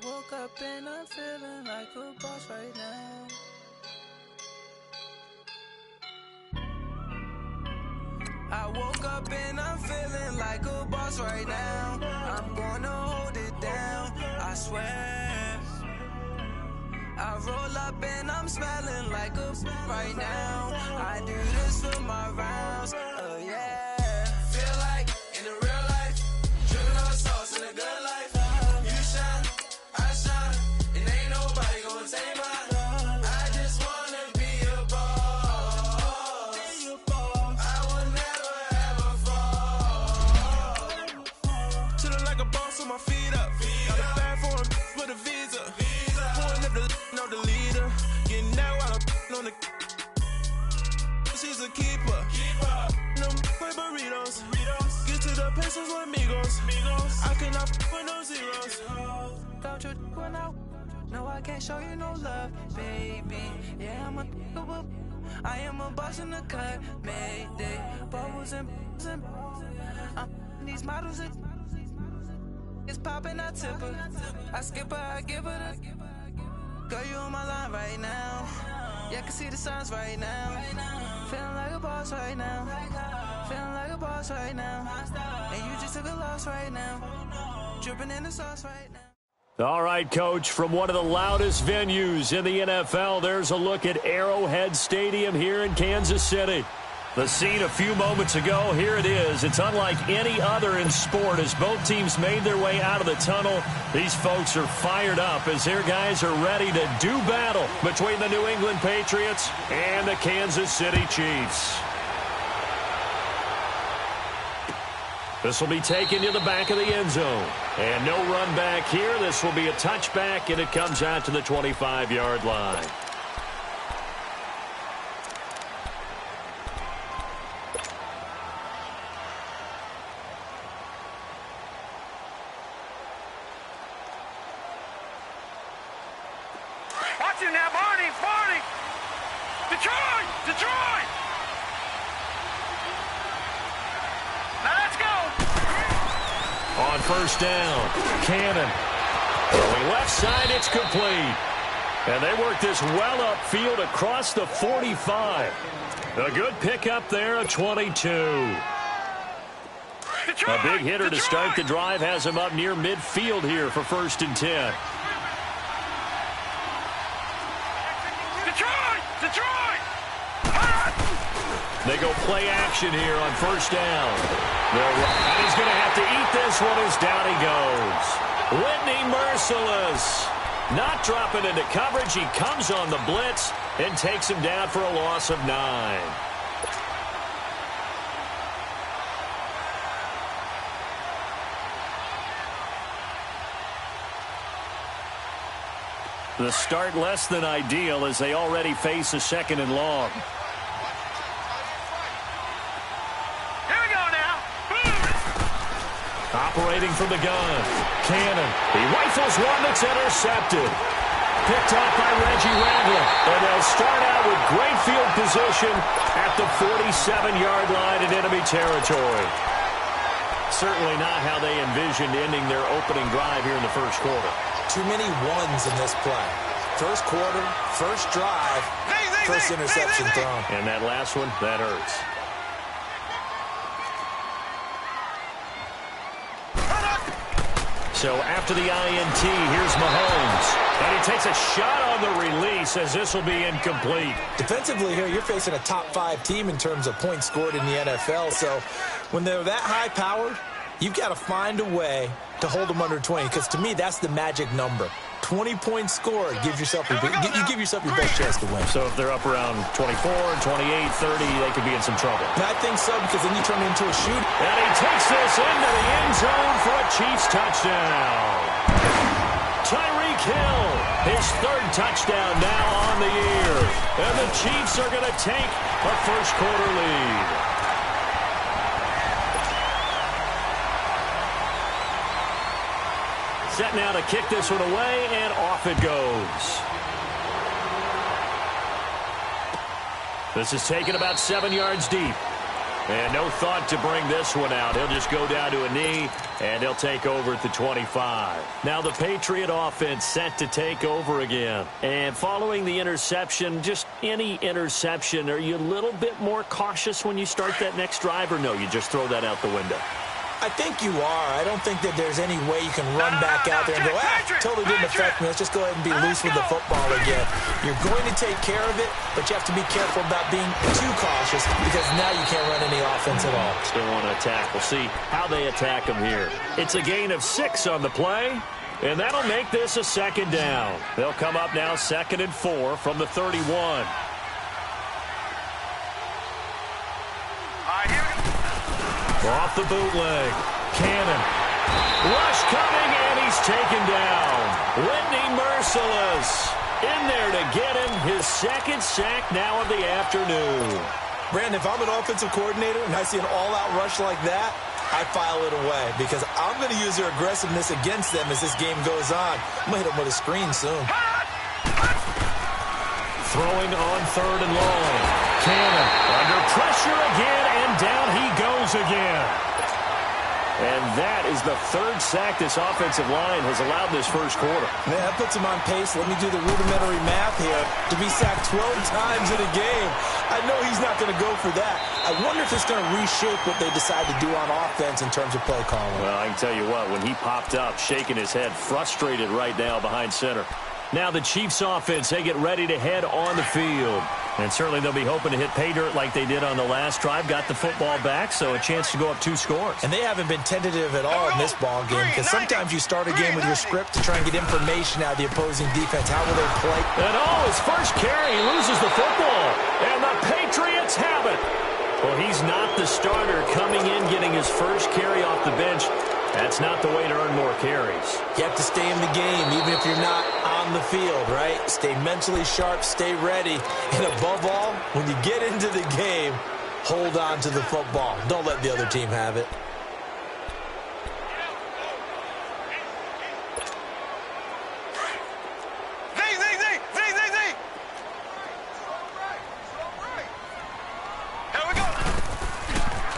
woke up and I'm feeling like a boss right now. I woke up and I'm feeling like a boss right now. I'm gonna hold it down, I swear. I roll up and I'm smelling like a right now. I do this for my rounds, oh yeah. Feel like in the real life, dripping on sauce in a good life. You shine, I shine, and ain't nobody gonna take mine. I just wanna be a boss. I will never ever fall. Chillin' like a boss with my feet up. Got a bag for him with a visa. Pulling up the leader. Getting out while I'm on the. She's a keeper. Them play burritos. Get to the pesos with amigos. I cannot with no zeros. Don't you run out? No, I can't show you no love, baby. Yeah, I am a boss in the cut. Mayday. Bubbles and these models. It's popping, I tip her. I skip her, I give her the. Girl, you on my line right now. Yeah, I can see the signs right now. Feeling like a boss right now. Feeling like a boss right now. And you just took a loss right now. Dripping in the sauce right now. All right, Coach, from one of the loudest venues in the NFL, there's a look at Arrowhead Stadium here in Kansas City. The scene a few moments ago, here it is. It's unlike any other in sport as both teams made their way out of the tunnel. These folks are fired up as their guys are ready to do battle between the New England Patriots and the Kansas City Chiefs. This will be taken to the back of the end zone. And no run back here. This will be a touchback, and it comes out to the 25-yard line. Watching that, Marty! Detroit! Now let's go! On first down, Cannon. Going left side, it's complete. And they work this well upfield across the 45. A good pickup there, a 22. A big hitter to start the drive has him up near midfield here for 1st and 10. Detroit! They go play action here on first down. And he's going to have to eat this one as down he goes. Whitney merciless. Not dropping into coverage. He comes on the blitz and takes him down for a loss of 9. The start less than ideal as they already face a 2nd and long. Here we go now. Operating from the gun. Cannon. He rifles one that's intercepted. Picked off by Reggie Ragland. And they'll start out with great field position at the 47-yard line in enemy territory. Certainly not how they envisioned ending their opening drive here in the first quarter. Too many ones in this play. First quarter, first drive, first interception thrown. And that last one, that hurts. So after the INT, here's Mahomes. And he takes a shot on the release as this will be incomplete. Defensively here, you're facing a top-5 team in terms of points scored in the NFL. So when they're that high-powered, you've got to find a way to hold them under 20, because to me, that's the magic number. 20 points scored, you give yourself your best chance to win. So if they're up around 24, 28, 30, they could be in some trouble. I think so, because then you turn it into a shoot. And he takes this into the end zone for a Chiefs touchdown. Tyreek Hill, his 3rd touchdown now on the year. And the Chiefs are going to take a first quarter lead. Set now to kick this one away, and off it goes. This is taken about 7 yards deep. And no thought to bring this one out. He'll just go down to a knee, and he'll take over at the 25. Now the Patriot offense set to take over again. And following the interception, just any interception, are you a little bit more cautious when you start that next drive, or no, you just throw that out the window? I think you are. I don't think that there's any way you can run back out there and go, totally didn't affect me. Let's just go ahead and be loose with the football again. You're going to take care of it, but you have to be careful about being too cautious because now you can't run any offense at all. Still want to attack. We'll see how they attack them here. It's a gain of 6 on the play, and that'll make this a second down. They'll come up now 2nd and 4 from the 31. Off the bootleg. Cannon. Rush coming, and he's taken down. Whitney Merciless in there to get him his 2nd sack now of the afternoon. Brandon, if I'm an offensive coordinator and I see an all-out rush like that, I file it away because I'm going to use their aggressiveness against them as this game goes on. I'm going to hit them with a screen soon. Throwing on 3rd and long. Cannon under pressure again, and down he goes again. And that is the 3rd sack this offensive line has allowed this first quarter. Man, that puts him on pace. Let me do the rudimentary math here. To be sacked 12 times in a game, I know he's not going to go for that. I wonder if it's going to reshape what they decide to do on offense in terms of play calling. Well, I can tell you what, when he popped up, shaking his head, frustrated right now behind center. Now the Chiefs offense, they get ready to head on the field. And certainly they'll be hoping to hit pay dirt like they did on the last drive. Got the football back, so a chance to go up 2 scores. And they haven't been tentative at all in this ball game because sometimes you start a game with your script to try and get information out of the opposing defense. How will they play? And his first carry, he loses the football. And the Patriots have it. Well, he's not the starter coming in, getting his first carry off the bench. That's not the way to earn more carries. You have to stay in the game, even if you're not on the field, right? Stay mentally sharp, stay ready. And above all, when you get into the game, hold on to the football. Don't let the other team have it.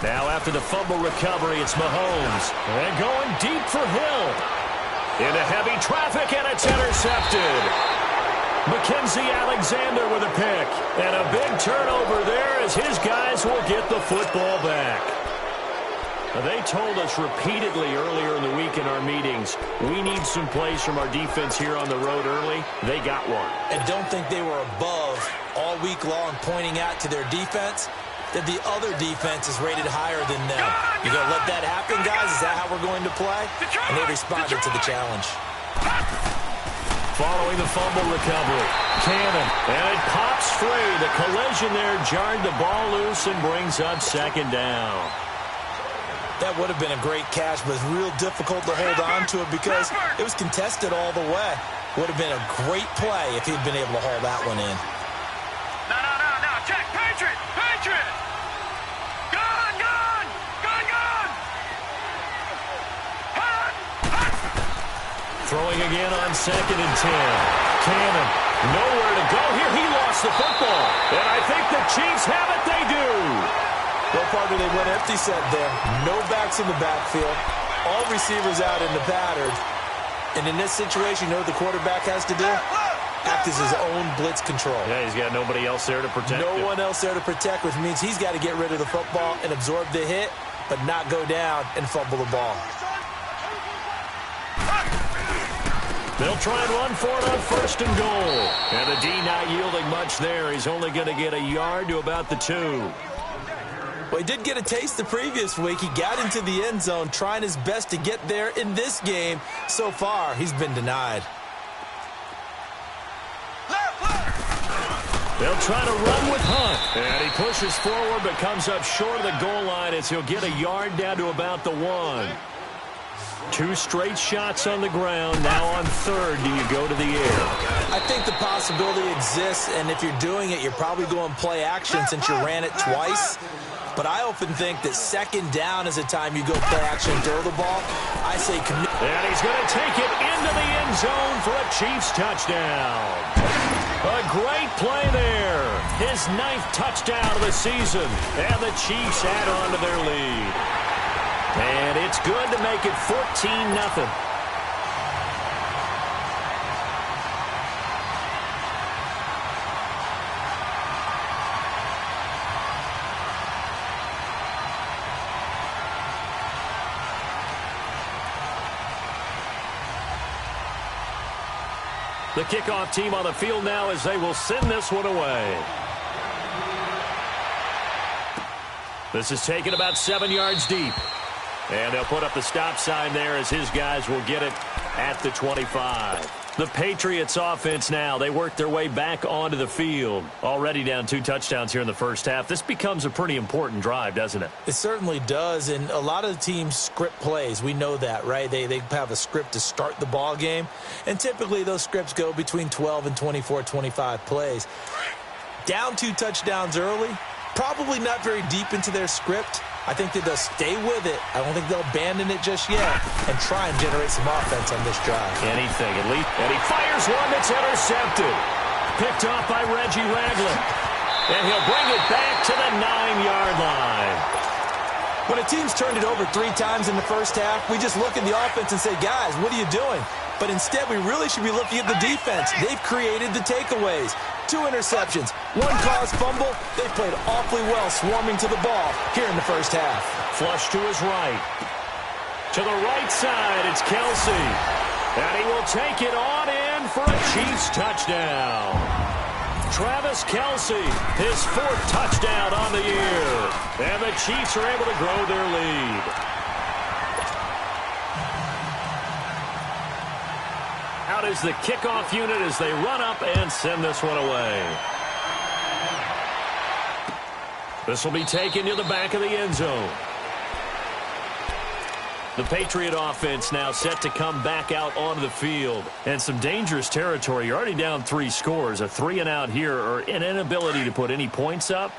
Now after the fumble recovery, it's Mahomes. And going deep for Hill. Into heavy traffic, and it's intercepted. Mackenzie Alexander with a pick. And a big turnover there as his guys will get the football back. Now, they told us repeatedly earlier in the week in our meetings, we need some plays from our defense here on the road early. They got one. And don't think they were above all week long pointing out to their defense that the other defense is rated higher than them. You going to let that happen, guys? Is that how we're going to play? And they responded to the challenge. Following the fumble recovery, Cannon, and it pops free. The collision there jarred the ball loose and brings up 2nd down. That would have been a great catch, but it's real difficult to hold on to it because it was contested all the way. Would have been a great play if he'd been able to haul that one in. No. Check. Patriot. Gone. Throwing again on 2nd and 10. Cannon, nowhere to go here. He lost the football. And I think the Chiefs have it. They do. Well, partner, they went empty set there. No backs in the backfield. All receivers out in the pattern. And in this situation, you know what the quarterback has to do? Act as his own blitz control. Yeah, he's got nobody else there to protect him. No one else there to protect, which means he's got to get rid of the football and absorb the hit, but not go down and fumble the ball. They'll try and run for it on 1st and goal. And the D not yielding much there. He's only going to get a yard to about the 2. Well, he did get a taste the previous week. He got into the end zone trying his best to get there in this game. So far, he's been denied. They'll try to run with Hunt. And he pushes forward but comes up short of the goal line as he'll get a yard down to about the 1. 2 straight shots on the ground. Now on 3rd, do you go to the air? I think the possibility exists, and if you're doing it, you're probably going play action since you ran it twice. But I often think that 2nd down is a time you go play action and throw the ball. I say commit. And he's going to take it into the end zone for a Chiefs touchdown. A great play there. His 9th touchdown of the season. And the Chiefs add on to their lead. And it's good to make it 14-0. The kickoff team on the field now as they will send this one away. This is taken about 7 yards deep. And they'll put up the stop sign there as his guys will get it at the 25. The Patriots offense now, they work their way back onto the field. Already down 2 touchdowns here in the first half. This becomes a pretty important drive, doesn't it? It certainly does, and a lot of the teams script plays. We know that, right? They have a script to start the ball game, and typically those scripts go between 12 and 24, 25 plays. Down 2 touchdowns early, probably not very deep into their script. I think that they'll stay with it. I don't think they'll abandon it just yet and try and generate some offense on this drive. Anything, at least. And he fires one that's intercepted. Picked off by Reggie Ragland. And he'll bring it back to the 9-yard line. When a team's turned it over 3 times in the first half, we just look at the offense and say, guys, what are you doing? But instead, we really should be looking at the defense. They've created the takeaways. 2 interceptions, 1 caused fumble. They played awfully well swarming to the ball here in the first half. Flush to his right. To the right side, it's Kelsey. And he will take it on in for a Chiefs touchdown. Travis Kelsey, his 4th touchdown on the year. And the Chiefs are able to grow their lead. Out is the kickoff unit as they run up and send this one away. This will be taken to the back of the end zone. The Patriot offense now set to come back out onto the field. And some dangerous territory. You're already down 3 scores. A 3-and-out here or an inability to put any points up.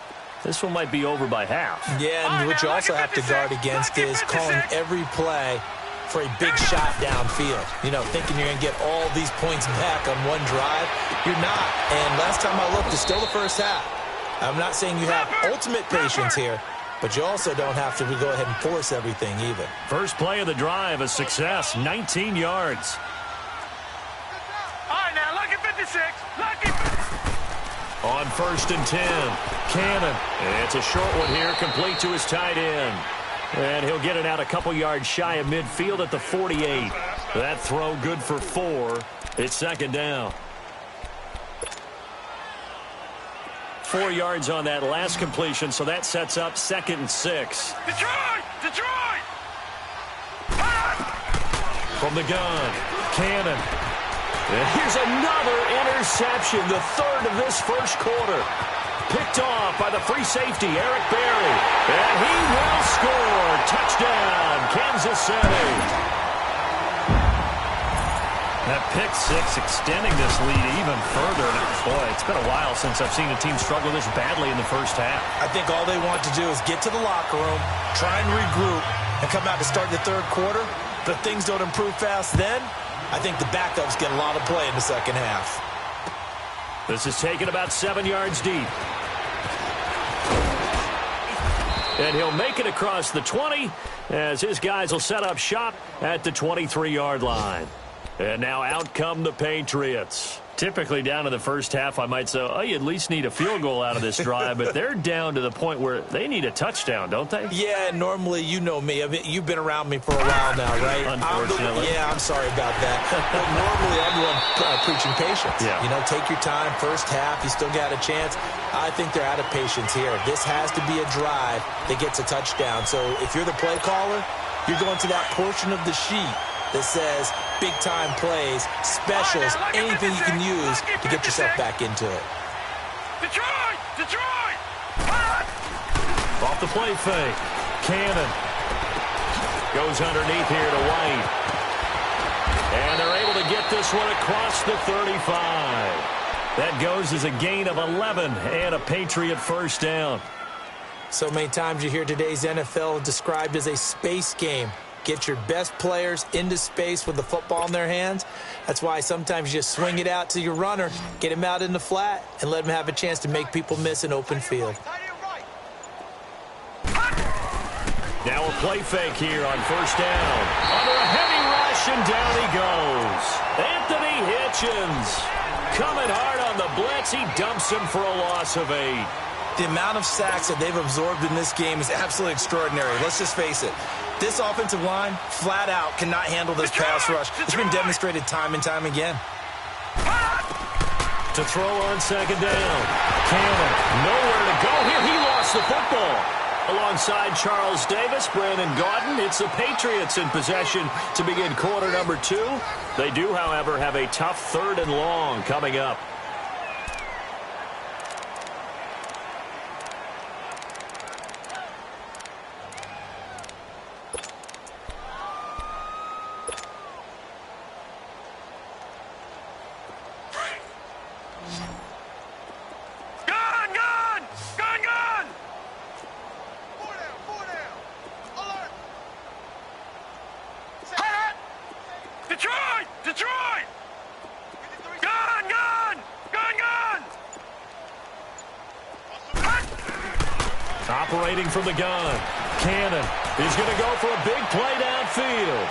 This one might be over by half. Yeah, and what you also have to guard against is calling every play for a big shot downfield. You know, thinking you're going to get all these points back on one drive. You're not. And last time I looked, it's still the first half. I'm not saying you have ultimate patience here, but you also don't have to go ahead and force everything either. First play of the drive, a success, 19 yards. All right, now, look at 56. Look at... On 1st and 10, Cannon. It's a short one here, complete to his tight end. And he'll get it out a couple yards shy of midfield at the 48. That throw good for 4. It's 2nd down. 4 yards on that last completion, so that sets up 2nd and 6. Detroit! Detroit! From the gun, Cannon. And here's another interception, the 3rd of this first quarter. Picked off by the free safety, Eric Berry. And he will score. Touchdown, Kansas City. That pick 6 extending this lead even further. Boy, it's been a while since I've seen a team struggle this badly in the first half. I think all they want to do is get to the locker room, try and regroup, and come out to start the 3rd quarter. But if things don't improve fast then, I think the backups get a lot of play in the second half. This is taken about 7 yards deep. And he'll make it across the 20 as his guys will set up shop at the 23-yard line. And now out come the Patriots. Typically down in the first half, I might say, oh, you at least need a field goal out of this drive. But they're down to the point where they need a touchdown, don't they? Yeah, normally, you know me. I mean, you've been around me for a while now, right? Unfortunately. I'm sorry about that. But normally, I'm the one preaching patience. Yeah. You know, take your time. First half, you still got a chance. I think they're out of patience here. This has to be a drive that gets a touchdown. So if you're the play caller, you're going to that portion of the sheet that says big-time plays, specials, anything you can use to get yourself back into it. Detroit! Detroit! Off the play fake. Cannon goes underneath here to White. And they're able to get this one across the 35. That goes as a gain of 11 and a Patriot first down. So many times you hear today's NFL described as a space game. Get your best players into space with the football in their hands. That's why sometimes you just swing it out to your runner, get him out in the flat, and let him have a chance to make people miss an open field. Now a play fake here on first down. Under a heavy rush, and down he goes. Anthony Hitchens coming hard on the blitz. He dumps him for a loss of 8. The amount of sacks that they've absorbed in this game is absolutely extraordinary. Let's just face it. This offensive line, flat out, cannot handle this pass rush. It's been demonstrated time and time again. To throw on second down. Cannon, nowhere to go here. He lost the football. Alongside Charles Davis, Brandon Gaudin, it's the Patriots in possession to begin quarter number 2. They do, however, have a tough 3rd and long coming up. Detroit! Gun! Gun! Gun! Gun! Operating from the gun. Cannon is going to go for a big play downfield.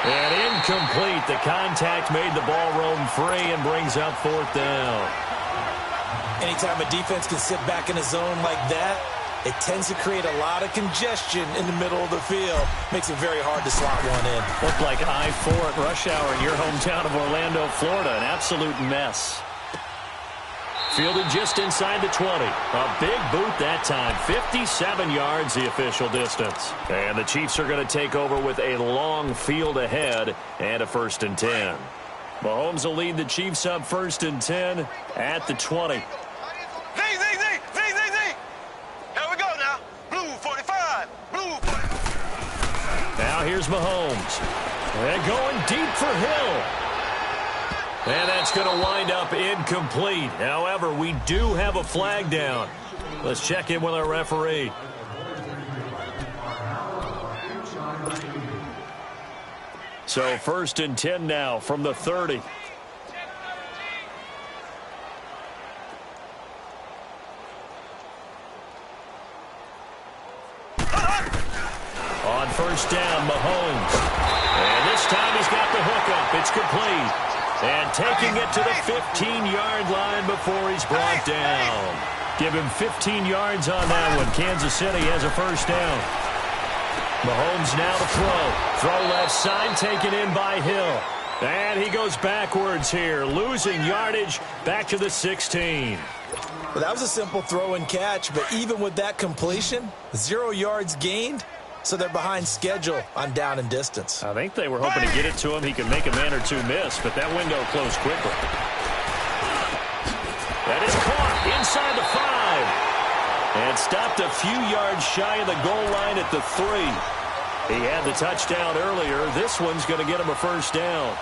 And incomplete. The contact made the ball roam free and brings up 4th down. Anytime a defense can sit back in a zone like that, it tends to create a lot of congestion in the middle of the field. Makes it very hard to slot one in. Looked like I-4 at rush hour in your hometown of Orlando, Florida. An absolute mess. Fielded just inside the 20. A big boot that time. 57 yards the official distance. And the Chiefs are going to take over with a long field ahead and a 1st and 10. Mahomes will lead the Chiefs up 1st and 10 at the 20. Now here's Mahomes. And going deep for Hill. And that's going to wind up incomplete. However, we do have a flag down. Let's check in with our referee. So 1st and 10 now from the 30. On first down, Mahomes. And this time he's got the hookup. It's complete. And taking it to the 15-yard line before he's brought down. Give him 15 yards on that one. Kansas City has a 1st down. Mahomes now to throw. Throw left side, taken in by Hill. And he goes backwards here, losing yardage back to the 16. Well, that was a simple throw and catch, but even with that completion, 0 yards gained, so they're behind schedule on down and distance. I think they were hoping to get it to him. He could make a man or two miss, but that window closed quickly. That is caught inside the 5. And stopped a few yards shy of the goal line at the 3. He had the touchdown earlier. This one's going to get him a 1st down.